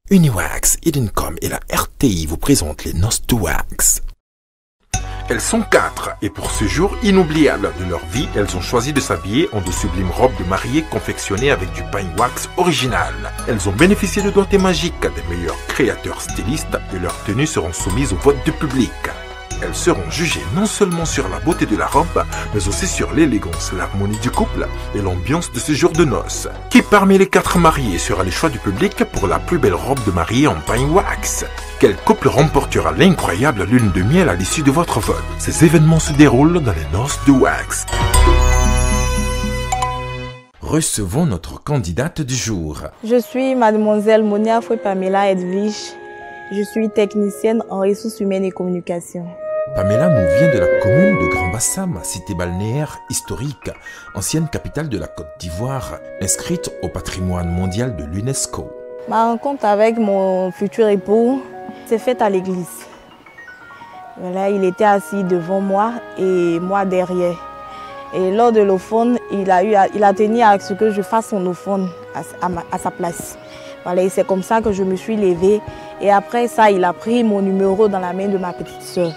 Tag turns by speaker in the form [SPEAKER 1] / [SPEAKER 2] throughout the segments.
[SPEAKER 1] Uniwax, Hiddencom et la RTI vous présentent les noces de wax. Elles sont 4 et pour ce jour inoubliable de leur vie, elles ont choisi de s'habiller en de sublimes robes de mariée confectionnées avec du pine wax original. Elles ont bénéficié de doigtés magiques des meilleurs créateurs stylistes et leurs tenues seront soumises au vote du public. Elles seront jugées non seulement sur la beauté de la robe, mais aussi sur l'élégance, l'harmonie du couple et l'ambiance de ce jour de noces. Qui parmi les 4 mariés sera le choix du public pour la plus belle robe de mariée en pine wax? Quel couple remportera l'incroyable lune de miel à l'issue de votre vote? Ces événements se déroulent dans les noces de wax. Recevons notre candidate du jour.
[SPEAKER 2] Je suis mademoiselle Monia Foué Pamela Edwige. Je suis technicienne en ressources humaines et communication.
[SPEAKER 1] Pamela nous vient de la commune de Grand Bassam, cité balnéaire historique, ancienne capitale de la Côte d'Ivoire, inscrite au patrimoine mondial de l'UNESCO.
[SPEAKER 2] Ma rencontre avec mon futur époux s'est faite à l'église. Voilà, il était assis devant moi et moi derrière. Et lors de l'ophone, il a tenu à ce que je fasse son ophone à sa place. Voilà, et c'est comme ça que je me suis levée. Et après ça, il a pris mon numéro dans la main de ma petite soeur.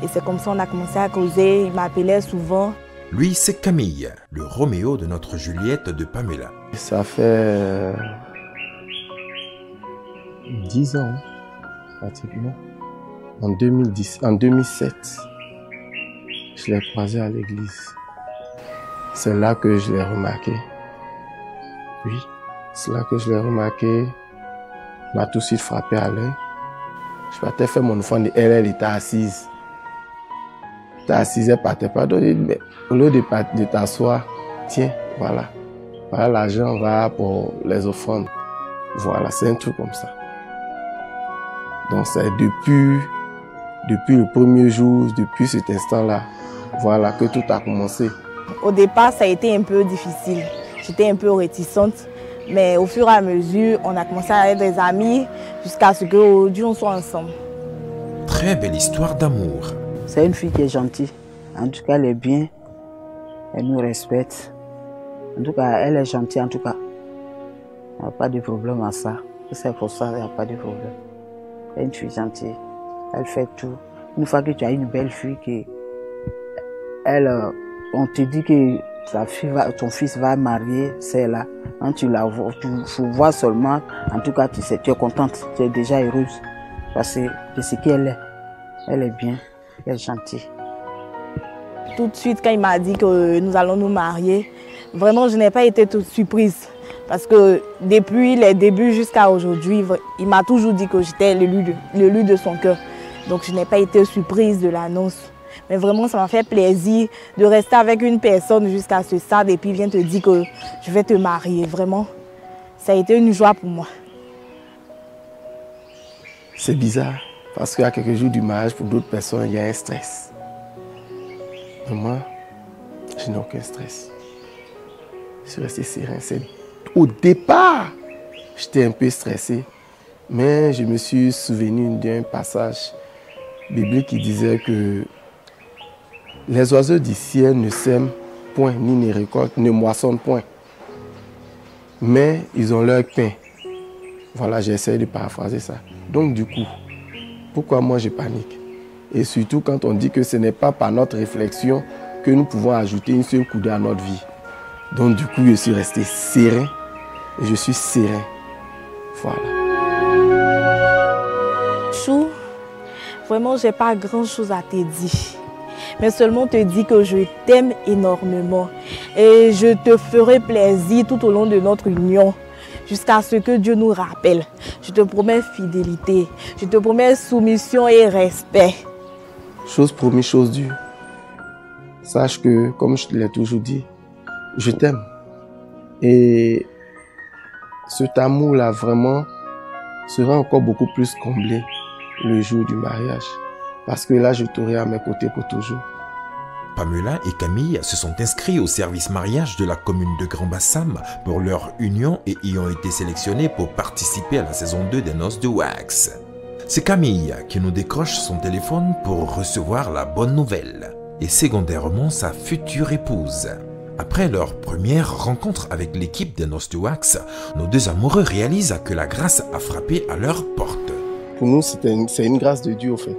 [SPEAKER 2] Et c'est comme ça qu'on a commencé à causer. Il m'appelait souvent.
[SPEAKER 1] Lui, c'est Camille, le Roméo de notre Juliette de Pamela.
[SPEAKER 3] Ça fait 10 ans, pratiquement. En 2007, je l'ai croisé à l'église. C'est là que je l'ai remarqué. Oui, c'est là que je l'ai remarqué. Il m'a tout de suite frappé à l'œil. Je partais faire mon enfant et elle était assise. Elle était assise, elle partait pas. Donc, au lieu de t'asseoir, tiens, voilà. Voilà, l'argent va pour les offrandes. Voilà, c'est un truc comme ça. Donc c'est depuis le premier jour, depuis cet instant-là, voilà, que tout a commencé.
[SPEAKER 2] Au départ, ça a été un peu difficile. J'étais un peu réticente. Mais au fur et à mesure, on a commencé à être des amis jusqu'à ce qu'aujourd'hui on soit ensemble.
[SPEAKER 1] Très belle histoire d'amour.
[SPEAKER 4] C'est une fille qui est gentille. En tout cas, elle est bien. Elle nous respecte. En tout cas, elle est gentille. En tout cas, il n'y a pas de problème à ça. C'est pour ça qu'il n'y a pas de problème. Elle est une fille gentille. Elle fait tout. Une fois que tu as une belle fille, on te dit que ton fils va marier, c'est là. Quand tu la vois, tu vois seulement, en tout cas, tu es contente, tu es déjà heureuse. Parce que de ce qu'elle est. Elle est bien, elle est gentille.
[SPEAKER 2] Tout de suite, quand il m'a dit que nous allons nous marier, vraiment, je n'ai pas été toute surprise. Parce que depuis les débuts jusqu'à aujourd'hui, il m'a toujours dit que j'étais l'élu de son cœur. Donc, je n'ai pas été surprise de l'annonce. Mais vraiment, ça m'a fait plaisir de rester avec une personne jusqu'à ce stade et puis il vient te dire que je vais te marier. Vraiment, ça a été une joie pour moi.
[SPEAKER 3] C'est bizarre parce qu'à quelques jours du mariage, pour d'autres personnes, il y a un stress. Mais moi, je n'ai aucun stress. Je suis resté serein. Au départ, j'étais un peu stressé, mais je me suis souvenu d'un passage biblique qui disait que les oiseaux du ciel ne sèment point, ni ne récoltent, ne moissonnent point. Mais ils ont leur pain. Voilà, j'essaie de paraphraser ça. Donc du coup, pourquoi moi je panique? Et surtout quand on dit que ce n'est pas par notre réflexion que nous pouvons ajouter une seule coudée à notre vie. Donc du coup, je suis resté serein et je suis serein. Voilà.
[SPEAKER 2] Chou, vraiment, j'ai pas grand-chose à te dire. Mais seulement te dire que je t'aime énormément et je te ferai plaisir tout au long de notre union jusqu'à ce que Dieu nous rappelle. Je te promets fidélité, je te promets soumission et respect.
[SPEAKER 3] Chose promise, chose due. Sache que, comme je te l'ai toujours dit, je t'aime. Et cet amour-là vraiment sera encore beaucoup plus comblé le jour du mariage. Parce que là, je t'aurai à mes côtés pour toujours.
[SPEAKER 1] Pamela et Camille se sont inscrits au service mariage de la commune de Grand Bassam pour leur union et y ont été sélectionnés pour participer à la saison 2 des noces de wax. C'est Camille qui nous décroche son téléphone pour recevoir la bonne nouvelle et secondairement sa future épouse. Après leur première rencontre avec l'équipe des Noces de Wax, nos deux amoureux réalisent que la grâce a frappé à leur porte.
[SPEAKER 3] Pour nous, c'est une grâce de Dieu, au fait.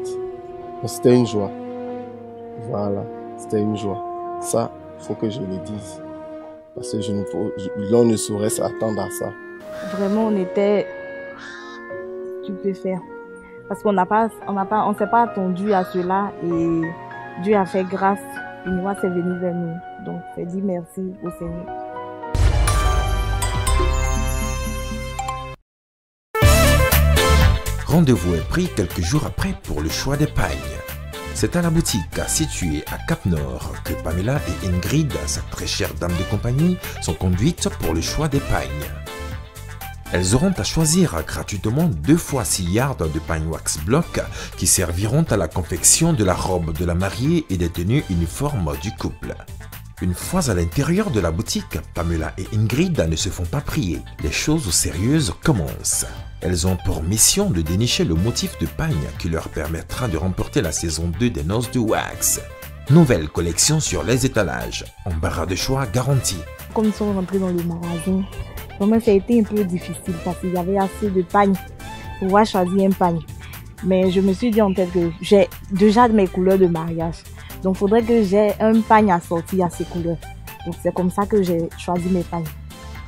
[SPEAKER 3] C'était une joie. Voilà, c'était une joie. Ça, il faut que je le dise. Parce que l'on ne saurait s'attendre à ça.
[SPEAKER 2] Vraiment, on était stupéfaits. Parce qu'on on s'est pas attendu à cela et Dieu a fait grâce. Une voix s'est venue vers nous. Donc, c'est dit merci au Seigneur.
[SPEAKER 1] Rendez-vous est pris quelques jours après pour le choix des pagnes. C'est à la boutique située à Cap-Nord que Pamela et Ingrid, sa très chère dame de compagnie, sont conduites pour le choix des pagnes. Elles auront à choisir gratuitement 2 fois 6 yards de pagne wax bloc qui serviront à la confection de la robe de la mariée et des tenues uniformes du couple. Une fois à l'intérieur de la boutique, Pamela et Ingrid ne se font pas prier. Les choses sérieuses commencent. Elles ont pour mission de dénicher le motif de pagne qui leur permettra de remporter la saison 2 des Noces de Wax. Nouvelle collection sur les étalages, embarras de choix garanti.
[SPEAKER 2] Comme ils sont rentrés dans le magasin, vraiment ça a été un peu difficile parce qu'il y avait assez de pagnes pour pouvoir choisir un pagne. Mais je me suis dit en tête que j'ai déjà mes couleurs de mariage. Donc il faudrait que j'ai un pagne assorti à ces couleurs. Donc c'est comme ça que j'ai choisi mes pagnes.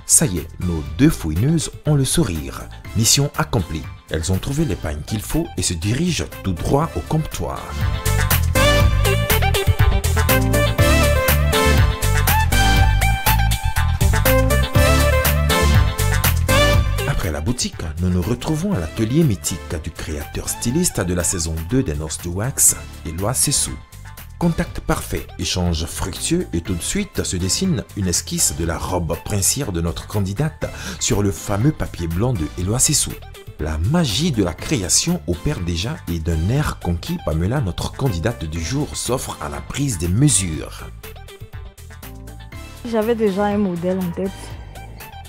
[SPEAKER 1] Ça y est, nos 2 fouineuses ont le sourire. Mission accomplie. Elles ont trouvé les pagnes qu'il faut et se dirigent tout droit au comptoir. Après la boutique, nous nous retrouvons à l'atelier mythique du créateur styliste de la saison 2 des Noces de Wax, Éloi Sessou. Contact parfait, échange fructueux et tout de suite se dessine une esquisse de la robe princière de notre candidate sur le fameux papier blanc de Éloi Sessou. La magie de la création opère déjà et d'un air conquis, Pamela, notre candidate du jour, s'offre à la prise des mesures.
[SPEAKER 2] J'avais déjà un modèle en tête.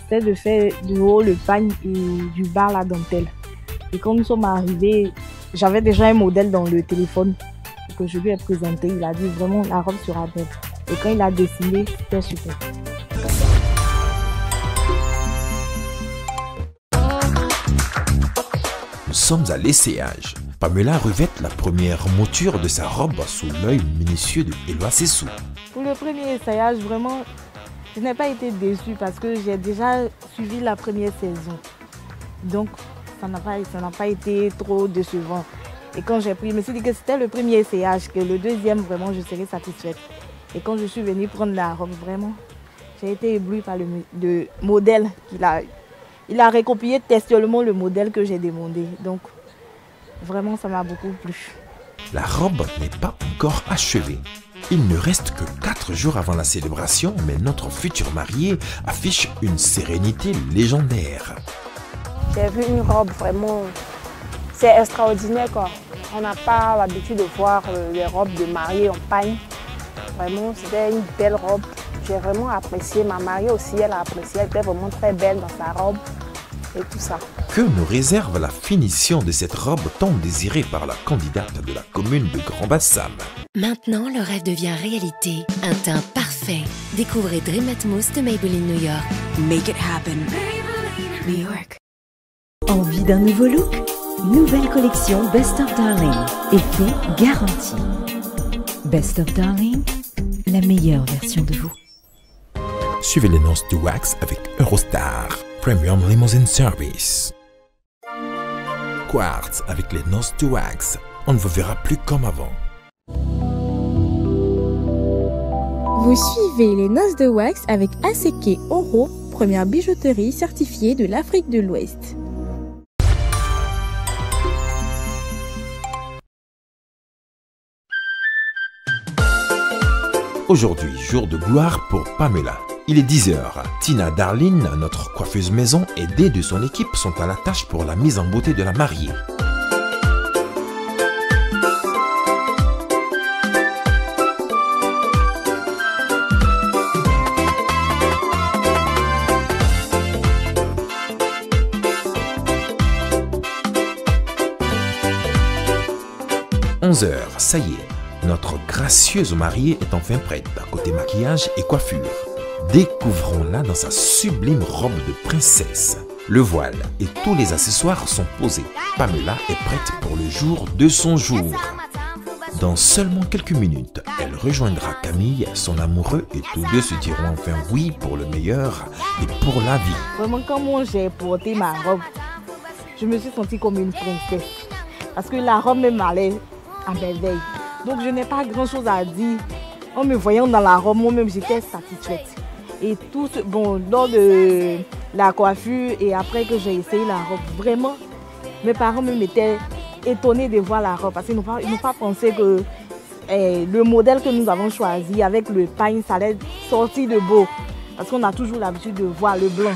[SPEAKER 2] C'était de faire du haut le pagne et du bas la dentelle. Et quand nous sommes arrivés, j'avais déjà un modèle dans le téléphone que je lui ai présenté. Il a dit vraiment la robe sera belle. Et quand il a dessiné, c'était super.
[SPEAKER 1] Nous sommes à l'essayage. Pamela revête la première mouture de sa robe sous l'œil minutieux de Éloi Sessou.
[SPEAKER 2] Pour le premier essayage, vraiment, je n'ai pas été déçue parce que j'ai déjà suivi la première saison. Donc, ça n'a pas été trop décevant. Et quand j'ai pris, je me suis dit que c'était le premier essayage, que le deuxième, vraiment, je serais satisfaite. Et quand je suis venue prendre la robe, vraiment, j'ai été éblouie par le modèle qu'il a. Il a recopié textuellement le modèle que j'ai demandé. Donc, vraiment, ça m'a beaucoup plu.
[SPEAKER 1] La robe n'est pas encore achevée. Il ne reste que 4 jours avant la célébration, mais notre futur marié affiche une sérénité légendaire.
[SPEAKER 5] J'ai vu une robe vraiment, c'est extraordinaire quoi. On n'a pas l'habitude de voir les robes de mariée en pagne. Vraiment, c'était une belle robe. J'ai vraiment apprécié. Ma mariée aussi, elle a apprécié. Elle était vraiment très belle dans sa robe et tout ça.
[SPEAKER 1] Que nous réserve la finition de cette robe tant désirée par la candidate de la commune de Grand-Bassam?
[SPEAKER 6] Maintenant, le rêve devient réalité. Un teint parfait. Découvrez Dream Atmos de Maybelline New York. Make it happen. Maybelline New York.
[SPEAKER 7] Envie d'un nouveau look? Nouvelle collection Best of Darling. Effet garanti. Best of Darling, la meilleure version de vous.
[SPEAKER 1] Suivez les Noces de Wax avec Eurostar, Premium Limousine Service. Quartz avec les Noces de Wax. On ne vous verra plus comme avant.
[SPEAKER 8] Vous suivez les Noces de Wax avec Aseke Oro, première bijouterie certifiée de l'Afrique de l'Ouest.
[SPEAKER 1] Aujourd'hui, jour de gloire pour Pamela. Il est 10h. Tina Darlene, notre coiffeuse maison, aidée de son équipe, sont à la tâche pour la mise en beauté de la mariée. « 11h, ça y est. Notre gracieuse mariée est enfin prête, à côté maquillage et coiffure. Découvrons-la dans sa sublime robe de princesse. Le voile et tous les accessoires sont posés. Pamela est prête pour le jour de son jour. Dans seulement quelques minutes, elle rejoindra Camille, son amoureux, et tous deux se diront enfin oui pour le meilleur et pour la vie.
[SPEAKER 2] Vraiment, quand moi j'ai porté ma robe, je me suis sentie comme une princesse. Parce que la robe me m'allait à merveille. Donc je n'ai pas grand chose à dire. En me voyant dans la robe, moi-même j'étais satisfaite. Et tout, bon, lors de la coiffure et après que j'ai essayé la robe, vraiment, mes parents me mettaient étonnés de voir la robe parce qu'ils n'ont pas pensé que le modèle que nous avons choisi avec le pagne, ça allait sortir de beau. Parce qu'on a toujours l'habitude de voir le blanc.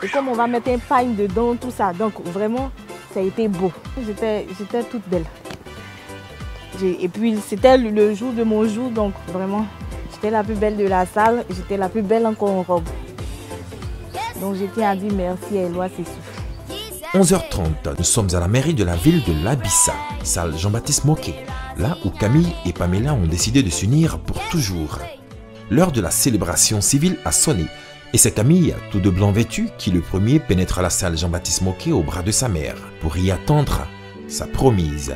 [SPEAKER 2] Et comme on va mettre un pagne dedans, tout ça, donc vraiment, ça a été beau. J'étais toute belle. Et puis c'était le jour de mon jour, donc vraiment, j'étais la plus belle de la salle, j'étais la plus belle encore en robe. Donc je tiens à dire merci à Éloi Sessou.
[SPEAKER 1] 11h30, nous sommes à la mairie de la ville de l'Abissa, salle Jean-Baptiste Moquet, là où Camille et Pamela ont décidé de s'unir pour toujours. L'heure de la célébration civile a sonné et c'est Camille, tout de blanc vêtu, qui le premier pénètre à la salle Jean-Baptiste Moquet au bras de sa mère pour y attendre sa promise.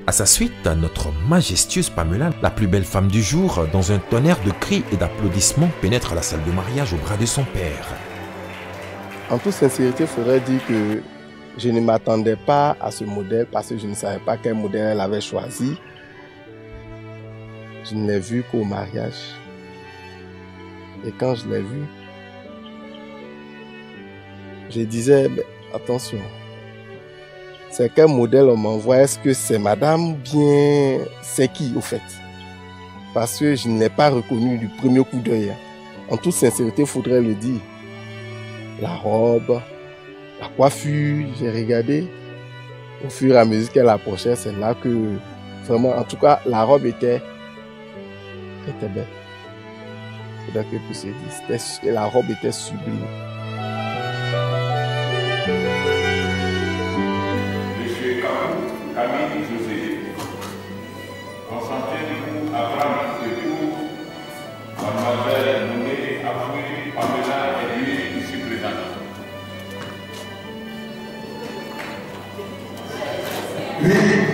[SPEAKER 1] À sa suite, notre majestueuse Pamela, la plus belle femme du jour, dans un tonnerre de cris et d'applaudissements, pénètre à la salle de mariage au bras de son père.
[SPEAKER 3] En toute sincérité, il faudrait dire que je ne m'attendais pas à ce modèle parce que je ne savais pas quel modèle elle avait choisi. Je ne l'ai vu qu'au mariage. Et quand je l'ai vu, je disais, attention, c'est quel modèle on m'envoie? Est-ce que c'est madame ou bien c'est qui au fait? Parce que je ne l'ai pas reconnu du premier coup d'œil. En toute sincérité, il faudrait le dire. La robe, la coiffure, j'ai regardé. Au fur et à mesure qu'elle approchait, c'est là que vraiment, en tout cas, la robe était belle. Il faudrait que je puisse dire. La robe était sublime.
[SPEAKER 9] Monsieur Camille José, consentez-vous à prendre ce tour, mademoiselle nommée Afoui Pamela est lui ici présente. Oui.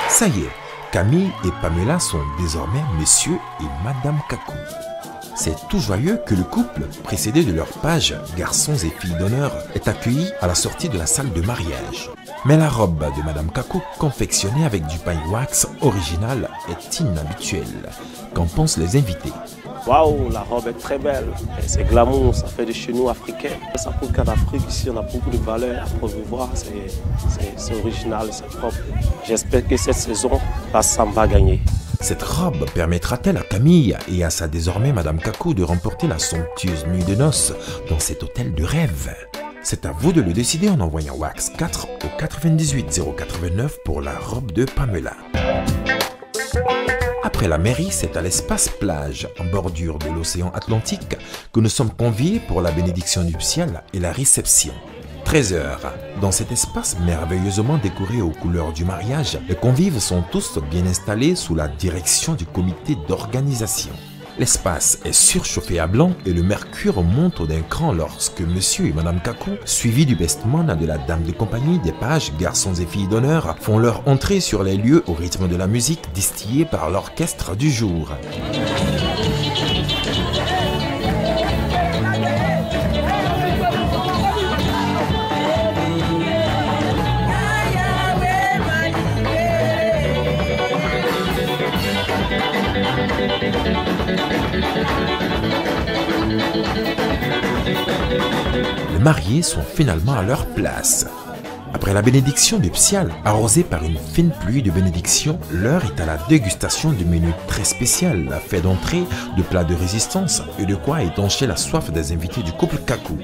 [SPEAKER 1] Ça y est, Camille et Pamela sont désormais monsieur et madame Kakou. C'est tout joyeux que le couple, précédé de leur page garçons et filles d'honneur, est accueilli à la sortie de la salle de mariage. Mais la robe de madame Kakou, confectionnée avec du paille wax original, est inhabituelle. Qu'en pensent les invités?
[SPEAKER 10] Waouh, la robe est très belle. C'est glamour, ça fait de chez nous africains. Ça prouve qu'en Afrique, ici, on a beaucoup de valeurs à promouvoir. C'est original, c'est propre. J'espère que cette saison, la Samba va gagner.
[SPEAKER 1] Cette robe permettra-t-elle à Camille et à sa désormais madame Kakou de remporter la somptueuse nuit de noces dans cet hôtel de rêve? C'est à vous de le décider en envoyant wax 4 au 98 089 pour la robe de Pamela. Après la mairie, c'est à l'espace plage, en bordure de l'océan Atlantique, que nous sommes conviés pour la bénédiction nuptiale et la réception. 13h. Dans cet espace merveilleusement décoré aux couleurs du mariage, les convives sont tous bien installés sous la direction du comité d'organisation. L'espace est surchauffé à blanc et le mercure monte d'un cran lorsque monsieur et madame Kakou, suivis du bestman de la dame de compagnie, des pages, garçons et filles d'honneur, font leur entrée sur les lieux au rythme de la musique distillée par l'orchestre du jour. Les mariés sont finalement à leur place. Après la bénédiction nuptiale, arrosée par une fine pluie de bénédiction, l'heure est à la dégustation du menu très spécial, la fait d'entrée, de plats de résistance et de quoi étancher la soif des invités du couple Kakou.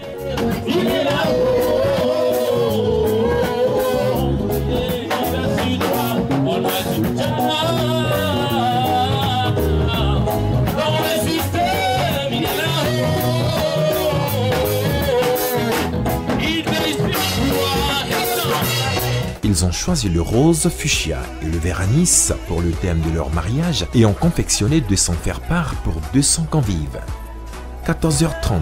[SPEAKER 1] Ils ont choisi le rose fuchsia et le vert anis pour le thème de leur mariage et ont confectionné 200 faire-part pour 200 convives. 14h30,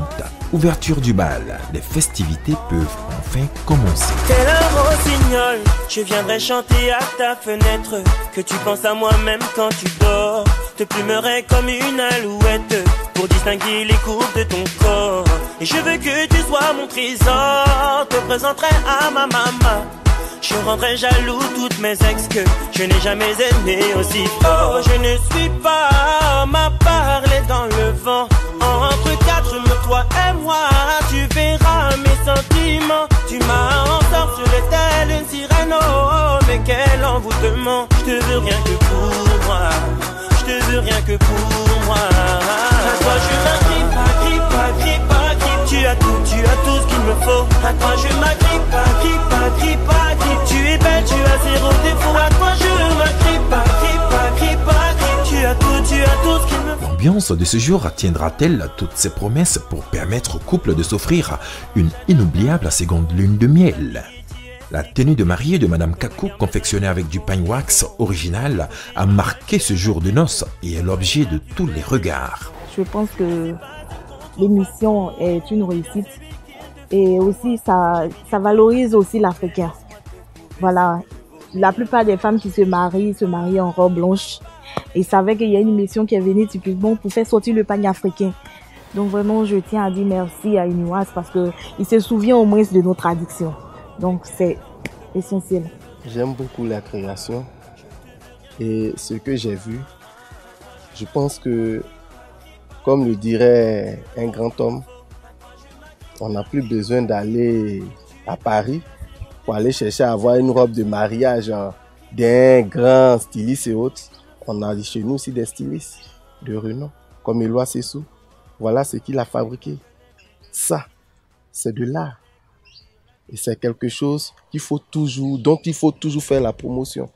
[SPEAKER 1] ouverture du bal. Les festivités peuvent enfin commencer.
[SPEAKER 11] Tel un rossignol, je viendrai chanter à ta fenêtre, que tu penses à moi même quand tu dors. Te plumerai comme une alouette pour distinguer les courbes de ton corps. Et je veux que tu sois mon trésor, te présenterai à ma maman. Je rendrai jaloux toutes mes ex que je n'ai jamais aimé aussi fort. Je ne suis pas ma parler dans le vent. Entre quatre murs, toi et moi, tu verras mes sentiments. Tu m'as ensorcelé telle une sirène, oh, mais quel envoûtement. Je te veux rien que pour moi, je te veux rien que pour moi. À toi je m'agrippe, agrippe, agrippe, agrippe. Tu as tout ce qu'il me faut. À toi je m'agrippe, agrippe, agrippe, agrippe. Tu es belle, tu as zéro défaut. À toi je m'agrippe, agrippe, agrippe, agrippe. Tu as tout ce qu'il me faut.
[SPEAKER 1] L'ambiance de ce jour tiendra-t-elle toutes ses promesses pour permettre au couple de s'offrir une inoubliable seconde lune de miel? La tenue de mariée de Madame Kakou, confectionnée avec du pain wax original, a marqué ce jour de noces et est l'objet de tous les regards.
[SPEAKER 2] Je pense que l'émission est une réussite et aussi ça valorise aussi l'Africain. Voilà, la plupart des femmes qui se marient en robe blanche et savaient qu'il y a une émission qui est venue typiquement pour faire sortir le pagne africain. Donc vraiment, je tiens à dire merci à Uniwas parce qu'il se souvient au moins de nos traditions. Donc c'est essentiel.
[SPEAKER 3] J'aime beaucoup la création et ce que j'ai vu, je pense que, comme le dirait un grand homme, on n'a plus besoin d'aller à Paris pour aller chercher à avoir une robe de mariage d'un grand styliste et autres. On a chez nous aussi des stylistes de renom, comme Éloi Sessou. Voilà ce qu'il a fabriqué. Ça, c'est de l'art. Et c'est quelque chose dont il faut toujours faire la promotion.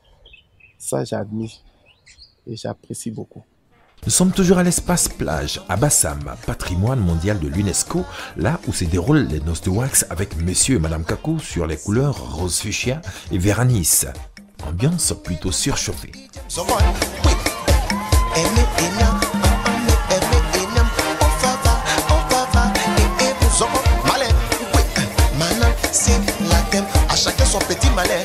[SPEAKER 3] Ça, j'admire et j'apprécie beaucoup.
[SPEAKER 1] Nous sommes toujours à l'espace plage, à Bassam, patrimoine mondial de l'UNESCO, là où se déroulent les noces de wax avec Monsieur et Madame Kakou sur les couleurs rose fuchsia et vert anis. Ambiance plutôt surchauffée.
[SPEAKER 12] À chacun son petit malheur.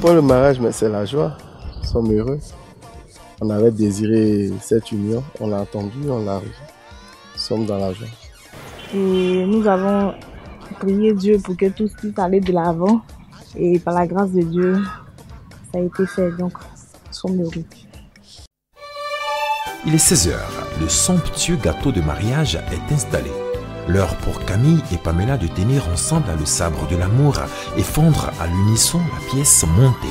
[SPEAKER 3] Pour le mariage, mais c'est la joie. Nous sommes heureux. On avait désiré cette union, on l'a entendu, on l'a reçu. Nous sommes dans la joie.
[SPEAKER 2] Et nous avons prié Dieu pour que tout puisse aller de l'avant. Et par la grâce de Dieu, ça a été fait. Donc, nous sommes heureux.
[SPEAKER 1] Il est 16h. Le somptueux gâteau de mariage est installé. L'heure pour Camille et Pamela de tenir ensemble le sabre de l'amour et fondre à l'unisson la pièce montée.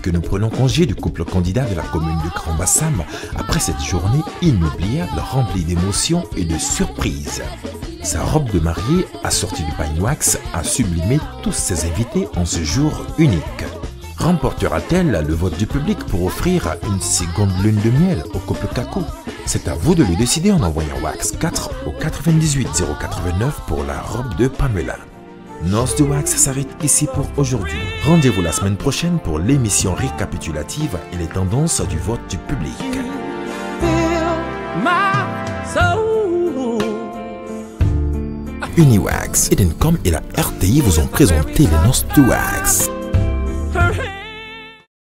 [SPEAKER 1] que nous prenons congé du couple candidat de la commune de Grand Bassam après cette journée inoubliable remplie d'émotions et de surprises. Sa robe de mariée, assortie de pine wax, a sublimé tous ses invités en ce jour unique. Remportera-t-elle le vote du public pour offrir une seconde lune de miel au couple Kaku? C'est à vous de le décider en envoyant Wax 4 au 98 089 pour la robe de Pamela. Noces de Wax s'arrête ici pour aujourd'hui. Rendez-vous la semaine prochaine pour l'émission récapitulative et les tendances du vote du public. Uniwax, Edencom et la RTI vous ont présenté les Noces de Wax.